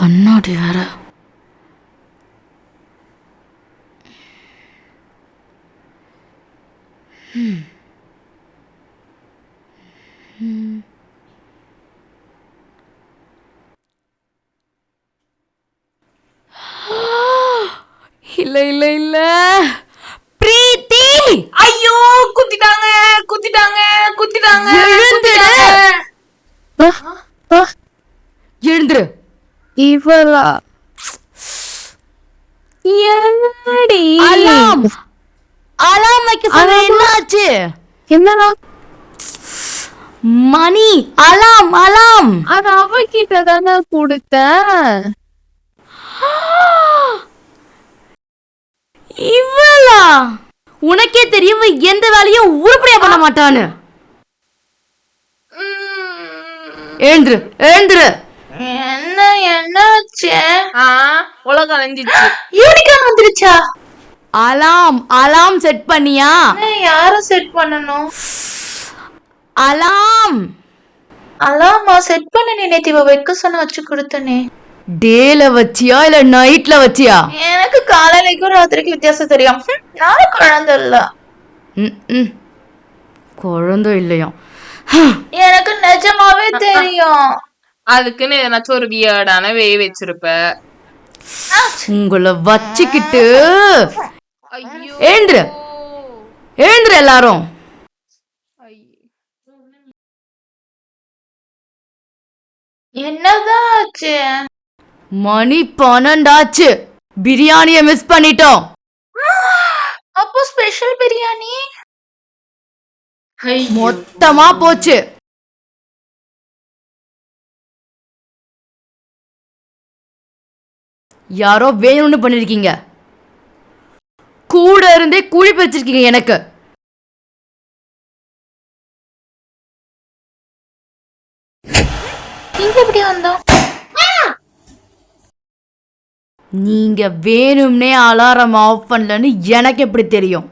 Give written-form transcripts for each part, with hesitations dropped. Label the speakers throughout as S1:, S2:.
S1: கண்ணாடி வேற. இல்ல இல்ல இல்ல பிரீத்தி,
S2: ஐயோ குத்திட்டாங்க குத்திட்டாங்க குத்திட்டாங்க.
S1: எழுந்துரு.
S3: இவளா? என்னடி
S1: அலாம் அலாம் வைக்க சொன்ன, என்னாச்சு?
S3: என்னடா
S1: மணி அலாம் அலாம்.
S3: அது அவகிட்ட தானே கொடுத்தேன்.
S1: இவளா? உனக்கே தெரியும் எந்த வேலையும் உருப்படியா பண்ண மாட்டான்னு. எழுந்துரு எழுந்துரு.
S2: என்ன என்னாச்சு? உலகம் அழிஞ்சிச்சு. யூனிகார்ன் வந்துருச்சா?
S1: அலாம் அலாம் செட் பண்ணியா?
S2: யார செட் பண்ணனும்?
S1: அலாம்
S2: அலாமா செட் பண்ண நேத்து வைக்க சொன்ன வச்சு கொடுத்தனே.
S1: டேல வச்சியா இல்ல நைட்ல வச்சியா?
S2: எனக்கு காலையிலக்கும் ராத்திரிக்கு வித்தியாசம் தெரியும். நானும் குழந்தை இல்ல.
S1: குழந்தை இல்லையா?
S2: எனக்கு நிஜமாவே தெரியும்.
S4: அதுக்குன்னு ஏதாச்சும் ஒரு வியர்டான வச்சிருப்ப.
S1: உங்களை வச்சுக்கிட்டு எழுந்துரு எழுந்துரு எல்லாரும்.
S2: என்னதான் ஆச்சு?
S1: மணி 12 ஆச்சு. பிரியாணிய மிஸ் பண்ணிட்டோம்.
S2: அப்போ ஸ்பெஷல் பிரியாணி
S1: மொத்தமா போச்சு. யாரோ வேணும்னு பண்ணிருக்கீங்க. கூட இருந்தே குழி பறிச்சிருக்கீங்க எனக்கு.
S2: நீங்க எப்படி வந்தோம்?
S1: நீங்க வேணும்னே அலாரம் ஆஃப் பண்ணலன்னு எனக்கு எப்படி தெரியும்?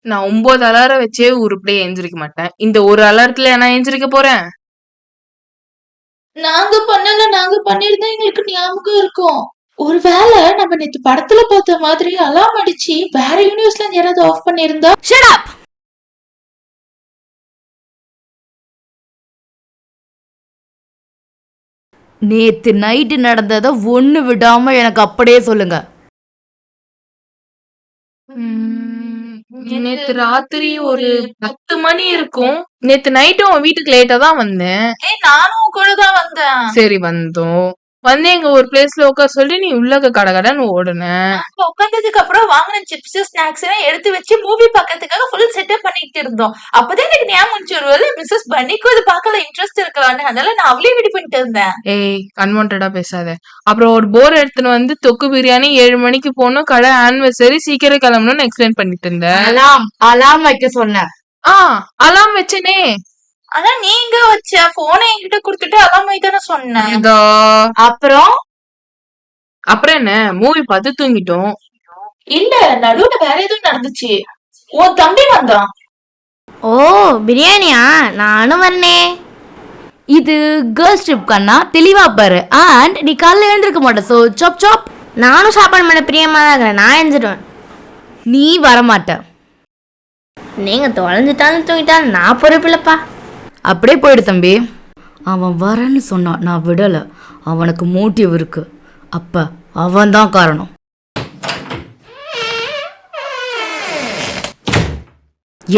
S4: நான் 9 அலாரம் வச்சே உருப்படியே எந்திரிக்க மாட்டேன். இந்த ஒரு அலாரத்துல நான் எந்திரிக்க போறேன்.
S2: நாங்க பண்ணல, நாங்க பண்ணிருந்தா எங்களுக்கு ஞாபகம் இருக்கும். ஒருவேளை நம்ம நேத்து படத்துல பார்த்த மாதிரி அலாம் அடிச்சு வேற யூனிவர்ஸ்ல இருந்து யாராவது ஆஃப் பண்ணிருந்தா?
S1: Shut up! நேத்து நைட்டு நடந்ததை ஒண்ணு விடாம எனக்கு அப்படியே சொல்லுங்க.
S4: நேத்து ராத்திரி ஒரு 10 மணி இருக்கும். நேத்து நைட்டும் உன் வீட்டுக்கு லேட்டா தான் வந்தேன்.
S2: நானும் கூட தான் வந்தேன்.
S4: சரி வந்தோம். வந்து எங்க ஒரு பிளேஸ்ல உட்கார சொல்லி நீ உள்ளக கடகடன்னு ஓடுன.
S2: உட்காந்ததுக்கு அப்புறம் வாங்கின சிப்ஸ் ஸ்நாக்ஸ் எல்லாம் எடுத்து வச்சு மூவி பாக்கிறதுக்காக ஃபுல் செட்டப் பண்ணிட்டு இருந்தோம். அப்பதான் எனக்கு ஞாபகம் வந்துச்சு, மிஸ்ஸஸ் பன்னிக்கு அது பார்க்கல இன்ட்ரெஸ்ட் இருக்கலான்னு. அதனால நான் அவளே ரெடி பண்ணிட்டு இருந்தேன்.
S4: ஏய் அன்வான்டா பேசாத. அப்புறம் ஒரு போர் எடுத்துன்னு வந்து தொக்கு பிரியாணி 7 மணிக்கு போகணும், கடை ஆனிவர்சரி, சீக்கிரம் கிளம்பணும்னு எக்ஸ்பிளைன் பண்ணிட்டு இருந்தேன்.
S1: அலாம் அலாம் வைக்க சொன்னேன்.
S4: அலாம் வச்சனே.
S2: ஆனா நீங்க வச்ச போனை என்கிட்ட குடுத்துட்டு அலாம் தானே சொன்னேன்.
S1: அப்புறம்
S4: என்ன மூவி பார்த்து தூங்கிட்டோம்.
S2: இல்ல, நடுவுல வேற எதுவும் நடந்துச்சு. உன் தம்பி வந்தான்.
S1: ஓ பிரியாணியா? நானும் வந்தே. இது கேர்ள்ஸ் ட்ரிப் கண்ணா, தெளிவா பாரு. அண்ட் நீ காலைல எழுந்திருக்க மாட்ட. சோ சாப் சாப்.
S5: நானும் சாப்பாடு பண்ண பிரியமா தான் இருக்கிறேன். நான் எழுந்துடுவேன்.
S1: நீ வரமாட்ட.
S5: நீங்க தொலைஞ்சிட்டாலும் தூங்கிட்டாலும் நான் பொறுப்பில்லப்பா.
S1: அப்படியே போயிடு தம்பி. அவன் வரேன்னு சொன்னான், நான் விடல. அவனுக்கு மோட்டிவ் இருக்கு. அப்ப அவன் தான் காரணம்.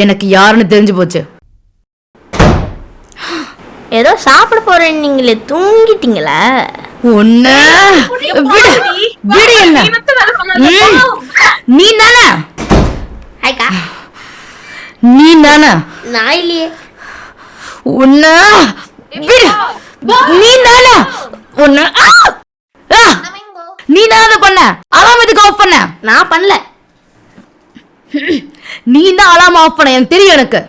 S1: எனக்கு யாருன்னு தெரிஞ்சு போச்சு.
S5: ஏதோ சாப்பிட போறேன், நீங்களே தூங்கிட்டீங்களா?
S1: ஒண்ணு விடு விடு. என்ன நீ தானே?
S5: ஹாய்க்கா.
S1: நீ தானே?
S5: நான் இல்லையே.
S1: ஒண்ணு விடு. நீ தானே? ஒண்ணு நீ தானே பண்ண? அலாம் எதுக்கு ஆஃப் பண்ண?
S5: நான் பண்ணல.
S1: நீ தான் அலாம் ஆஃப் பண்ண, எனக்கு தெரியும். எனக்கு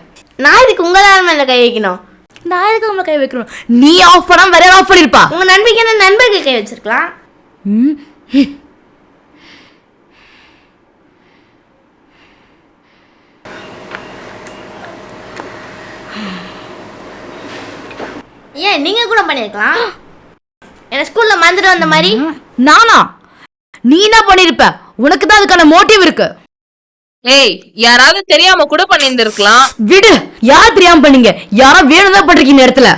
S5: நான் இதுக்கு உங்க மேல கை வைக்கணும்.
S1: நான் எதுக்கு உங்களை கை வைக்கணும்? நீ ஆஃப் பண்ணா வேற ஆஃப் பண்ணிருப்பா.
S5: உங்க நண்பருக்கு நண்பர்கள் கை வச்சிருக்கலாம். ஏன் நீங்க கூட பண்ணிருக்கலாம். என்ன ஸ்கூல்ல மறந்துட்டு வந்த மாதிரி.
S1: நானா? நீ என்ன பண்ணிருப்ப? உனக்கு தான் அதுக்கான மோட்டிவ் இருக்கு.
S4: ஏய், யாராவது தெரியாம கூட பண்ணியிருந்திருக்கலாம்.
S1: விடு. யார் தெரியாம பண்ணீங்க? யாரோ வேணும்தான் பண்றீங்க இந்த இடத்துல.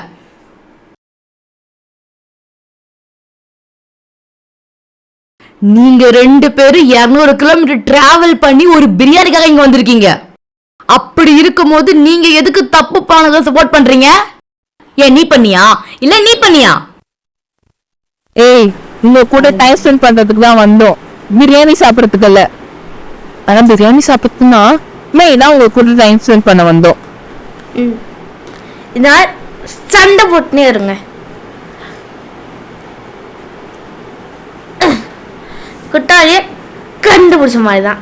S1: நீங்க 2 பேரும் 200 கிலோமீட்டர் டிராவல் பண்ணி ஒரு பிரியாணிக்காக இங்க வந்திருக்கீங்க. அப்படி இருக்கும்போது நீங்க எதுக்கு தப்பு பண்ணதை சப்போர்ட் பண்றீங்க? ஏன் நீ பண்ணியா இல்ல நீ பண்ணியா?
S3: ஏய், உங்க கூட டைம் ஸ்பெண்ட் பண்றதுக்கு தான் வந்தோம், பிரியாணி சாப்பிடறதுக்கு இல்ல. ஆனா பிரியாணி சாப்பிடுறதுன்னா மெயினா உங்க கூட டைம் ஸ்பெண்ட் பண்ண வந்தோம்.
S5: இந்த மாதிரி சண்டை போட்டுனே இருங்க. குட்டாளிய கண்டுபிடிச்ச மாதிரி தான்.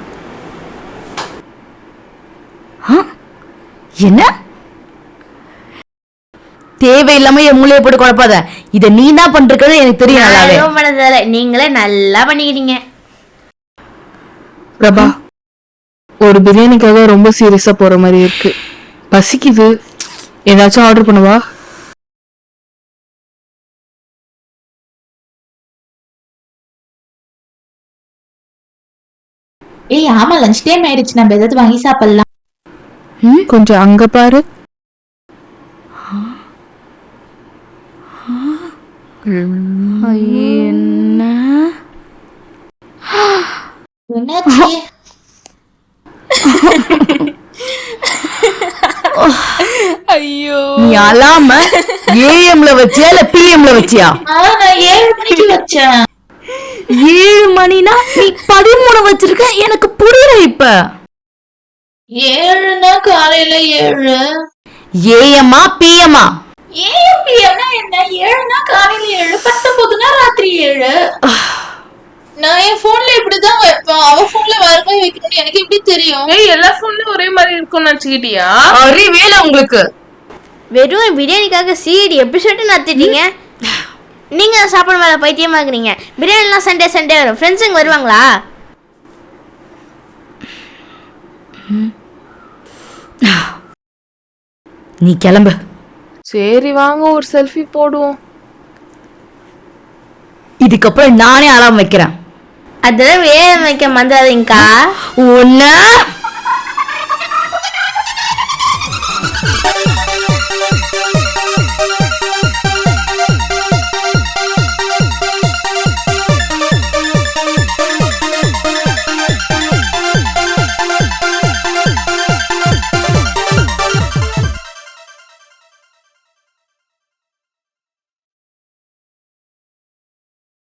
S1: என்ன தேவையில்லாம என் மூளையை போட்டு குழப்பாத. இத நீ தான் பண்றது எனக்கு தெரியும் நல்லாவே.
S5: எதுவும் பண்ணதில்ல, நீங்களே நல்லா பண்ணிக்கிறீங்க.
S3: பிரபா, ஒரு பிரியாணிக்காக ரொம்ப சீரியஸா போற மாதிரி இருக்கு. பசிக்குது, ஏதாச்சும் ஆர்டர் பண்ணுவா?
S2: ஏய் ஆமா, லஞ்ச் டைம் ஆயிடுச்சு, நம்ம ஏதாவது வாங்கி சாப்பிடலாம்.
S3: கொஞ்சம் அங்க பாரு.
S1: என்ன
S2: என்னாச்சு?
S1: நீ அலாம ஏஎம்ல வச்சியா இல்ல பிஎம்ல வச்சியா?
S2: நான் 7 மணிக்கு வச்சேன்.
S1: 7 மணினா நீ 13 வச்சிருக்க. எனக்கு புரியல இப்ப.
S2: 7னா காலையில 7.
S1: ஏஎம்மா பிஎம்மா?
S2: ஏஎம்பிஎம்னா என்ன? 7னா காலையில 7, 19னா ராத்திரி 7. நான் என் போன்ல இப்படிதான் வைப்பேன். அவ போன்ல வேற மாதிரி வைக்கணும்னு எனக்கு எப்படி தெரியும்?
S4: ஏய், எல்லா போன்லயும் ஒரே மாதிரி இருக்கும்னு நினைச்சுக்கிட்டியா?
S1: அறிவேல உங்களுக்கு.
S5: வெறும் பிரியாணிக்காக சிடி எபிசோடு நடத்திட்டீங்க. நீங்க சாப்பாடு மேல பைத்தியமா இருக்கிறீங்க. பிரியாணிலாம் சண்டே சண்டே வரும். ஃப்ரெண்ட்ஸுங்க வருவாங்களா?
S1: நீ கிளம்பு.
S4: சரி வாங்க, ஒரு செல்ஃபி போடுவோம்.
S1: இதுக்கப்புறம் நானே அலாம் வைக்கிறேன்.
S5: அதெல்லாம் வேலை வைக்க மறந்துடாதீங்கக்கா.
S1: உன்ன